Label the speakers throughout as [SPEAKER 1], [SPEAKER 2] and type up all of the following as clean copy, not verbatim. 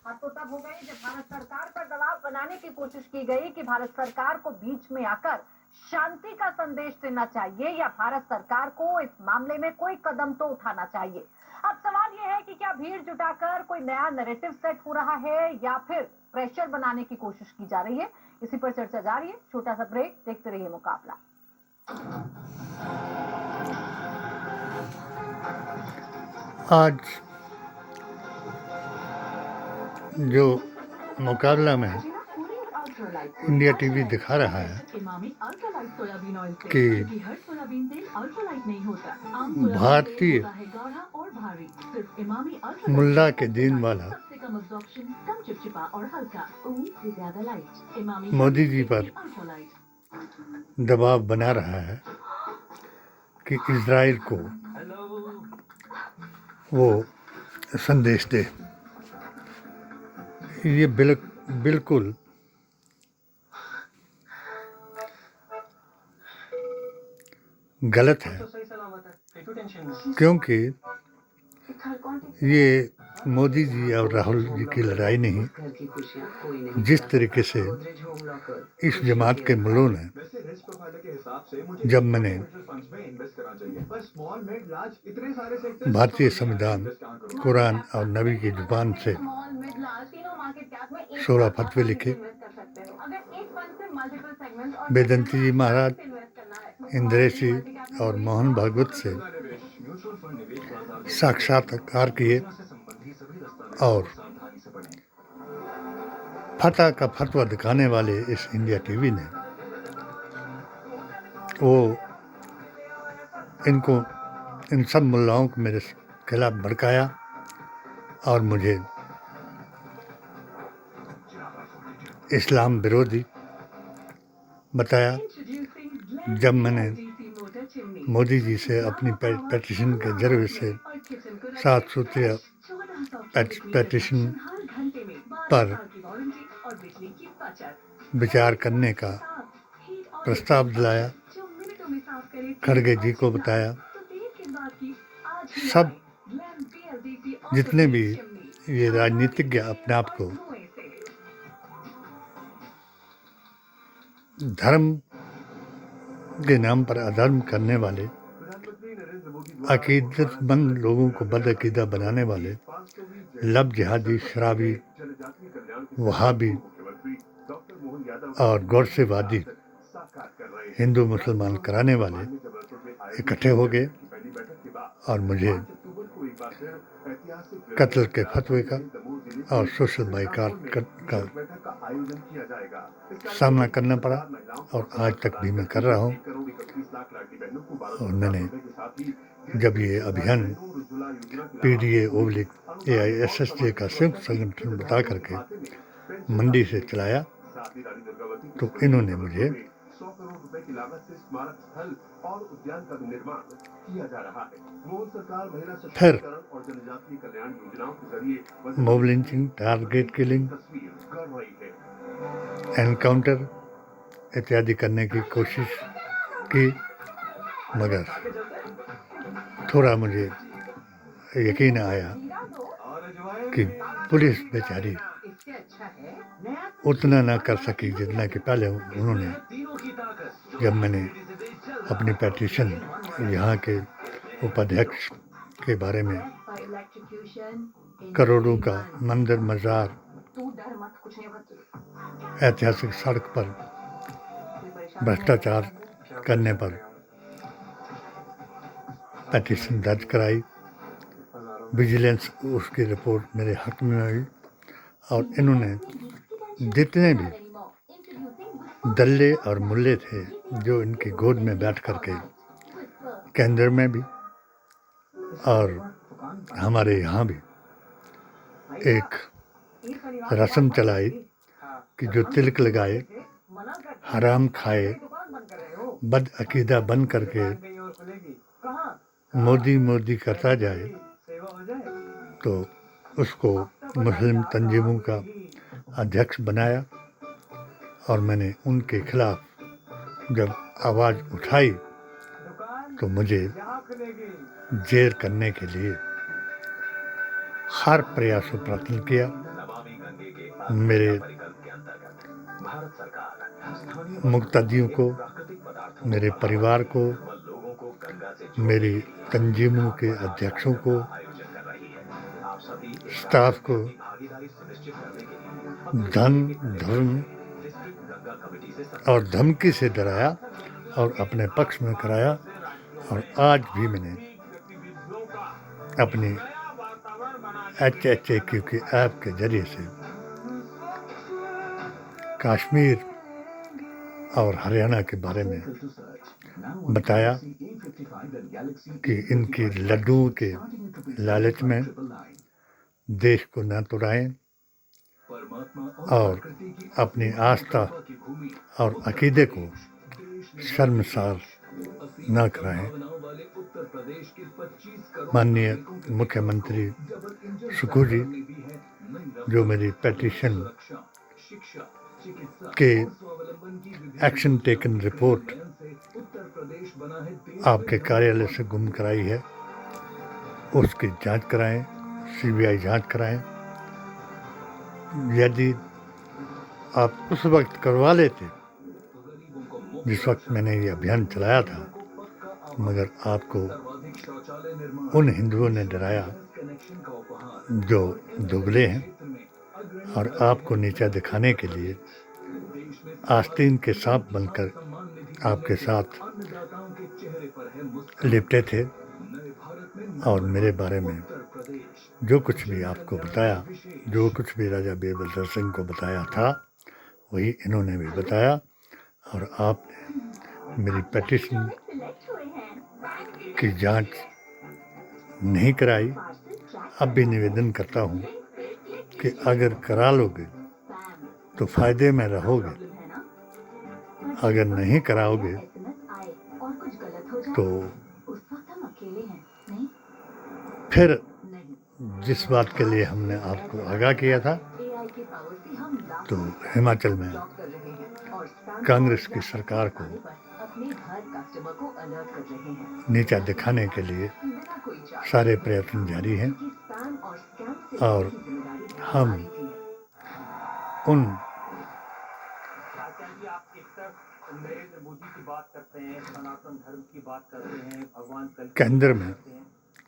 [SPEAKER 1] बात तो तब हो गई जब भारत सरकार पर दबाव बनाने की कोशिश की गई कि भारत सरकार को बीच में आकर शांति का संदेश देना चाहिए या भारत सरकार को इस मामले में कोई कदम तो उठाना चाहिए। अब सवाल यह है कि क्या भीड़ जुटाकर कोई नया नैरेटिव सेट हो रहा है या फिर प्रेशर बनाने की कोशिश की जा रही है। इसी पर चर्चा जारी है। छोटा सा ब्रेक, देखते रहिए मुकाबला।
[SPEAKER 2] आज जो मुकाबला में इंडिया टीवी दिखा रहा है कि भारतीय मुल्ला के दीन वाला मोदी जी पर दबाव बना रहा है कि इजराइल को वो संदेश दे। ये बिल्कुल गलत है, क्योंकि ये मोदी जी और राहुल जी की लड़ाई नहीं। जिस तरीके से इस जमात के मुल्लों ने, जब मैंने भारतीय संविधान, कुरान और नबी की जुबान से 16 फतवे लिखे, वेदंती जी महाराज, इंद्रेशी और मोहन भागवत से साक्षात्कार किए और फतह का फतवा दिखाने वाले इस इंडिया टीवी ने वो इनको, इन सब मुल्लाओं को मेरे खिलाफ भड़काया और मुझे इस्लाम विरोधी बताया। जब मैंने मोदी जी से अपनी पेटिशन के जरिए से 7 सूत्रीय पेटिशन पर विचार करने का प्रस्ताव दिलाया, खड़गे जी को बताया, सब जितने भी ये राजनीतिज्ञ अपने आप को धर्म के नाम पर अधर्म करने वाले, अकीदतमंद लोगों को बदअकीदा बनाने वाले, लब जिहादी, शराबी, वहाबी और गौरसेवादी हिंदू मुसलमान कराने वाले इकट्ठे हो गए और मुझे कत्ल के फतवे का और सोशल बाइकाट का सामना करना पड़ा और आज तक भी मैं कर रहा हूँ। और मैंने जब ये अभियान PDA/AISSJ का संयुक्त संगठन बता करके मंडी से चलाया तो इन्होंने मुझे फिर mob lynching, target killing, encounter इत्यादि करने की कोशिश की, मगर थोड़ा मुझे यकीन आया कि पुलिस बेचारी उतना ना कर सकी जितना कि पहले उन्होंने, जब मैंने अपनी पेटिशन यहाँ के उपाध्यक्ष के बारे में करोड़ों का मंदिर, मजार, ऐतिहासिक सड़क पर भ्रष्टाचार करने पर पेटिशन दर्ज कराई, विजिलेंस उसकी रिपोर्ट मेरे हक में आई और इन्होंने जितने भी दल्ले और मुल्ले थे जो इनकी गोद में बैठ करके केंद्र में भी और हमारे यहाँ भी एक रस्म चलाई कि जो तिलक लगाए, हराम खाए, बदअकीदा बन करके मोदी मोदी करता जाए तो उसको मुस्लिम तंजीमों का अध्यक्ष बनाया। और मैंने उनके खिलाफ जब आवाज़ उठाई तो मुझे जेल करने के लिए हर प्रयास को प्रयत्न किया मेरे मुक्तादियों को, मेरे परिवार को, मेरी तंजीमों के अध्यक्षों को, स्टाफ को धन, धर्म और धमकी से डराया और अपने पक्ष में कराया। और आज भी मैंने अपनी HHAQ के ऐप के जरिए से कश्मीर और हरियाणा के बारे में बताया कि इनकी लड्डुओं के लालच में देश को न तोड़ाएं और अपनी आस्था और अकीदे को शर्मसार न कराएं। माननीय मुख्यमंत्री सुखू जी, जो मेरी पेटिशन के एक्शन टेकन रिपोर्ट आपके कार्यालय से गुम कराई है, उसकी जांच कराएं, CBI जांच कराएं। यदि आप उस वक्त करवा लेते जिस वक्त मैंने ये अभियान चलाया था, मगर आपको उन हिंदुओं ने डराया जो दुबले हैं और आपको नीचा दिखाने के लिए आस्तीन के सांप बनकर आपके साथ लिपटे थे और मेरे बारे में जो कुछ भी आपको बताया, जो कुछ भी राजा बीरबल सिंह को बताया था, वही इन्होंने भी बताया। और आपने मेरी पेटिशन की जांच नहीं कराई। अब भी निवेदन करता हूँ कि अगर करा लोगे तो फायदे में रहोगे, अगर नहीं कराओगे तो फिर जिस बात के लिए हमने आपको आगाह किया था, तो हिमाचल में कांग्रेस की सरकार को नीचा दिखाने के लिए सारे प्रयत्न जारी हैं और हम उन केंद्र में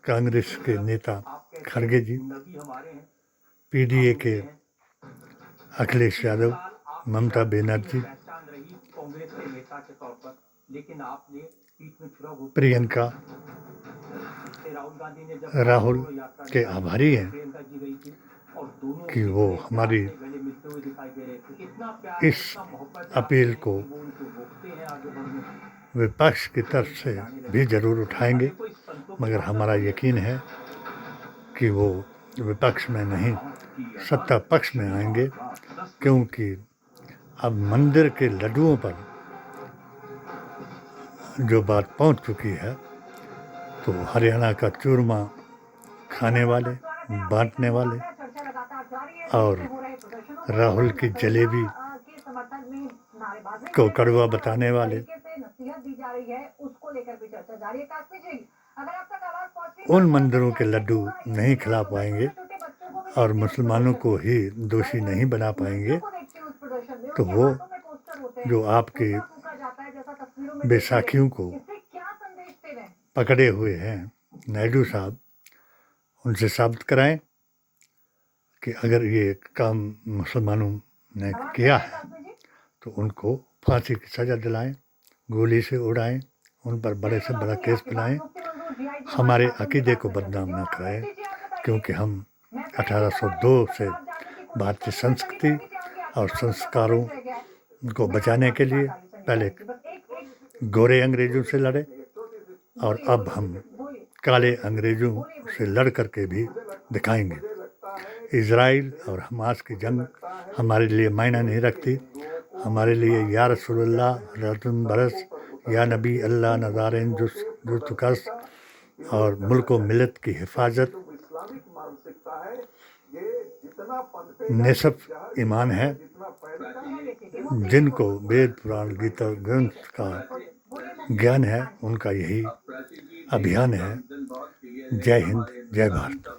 [SPEAKER 2] कांग्रेस के नेता खड़गे जी, PDA के अखिलेश यादव, ममता बनर्जी, प्रियंका, राहुल के आभारी हैं कि वो हमारी इस अपील को विपक्ष की तरफ से भी जरूर उठाएंगे, मगर हमारा यकीन है कि वो विपक्ष में नहीं सत्ता पक्ष में आएंगे, क्योंकि अब मंदिर के लड्डुओं पर जो बात पहुंच चुकी है, तो हरियाणा का चूरमा खाने वाले, बांटने वाले और राहुल की जलेबी को कड़वा बताने वाले, उन मंदिरों के लड्डू नहीं खिला पाएंगे और मुसलमानों को ही दोषी नहीं बना पाएंगे, तो वो जो आपके बैसाखियों को पकड़े हुए हैं नायडू साहब, उनसे साबित कराएं कि अगर ये काम मुसलमानों ने किया है तो उनको फांसी की सज़ा दिलाएं, गोली से उड़ाएं, उन पर बड़े से बड़ा केस बनाएं, हमारे अकीदे को बदनाम न कराएं, क्योंकि हम 1802 से भारतीय संस्कृति और संस्कारों को बचाने के लिए पहले गोरे अंग्रेजों से लड़े और अब हम काले अंग्रेजों से लड़ करके भी दिखाएंगे। इज़राइल और हमास की जंग हमारे लिए मायना नहीं रखती। हमारे लिए या रसूलुल्लाह रतन बरस या नबी अल्लाह नज़ारें जुस्तुकस और मुल्क व मिलत की हिफाजत निसफ ईमान है। जिनको वेद पुराण गीता ग्रंथ का ज्ञान है, उनका यही अभियान है। जय हिंद, जय भारत।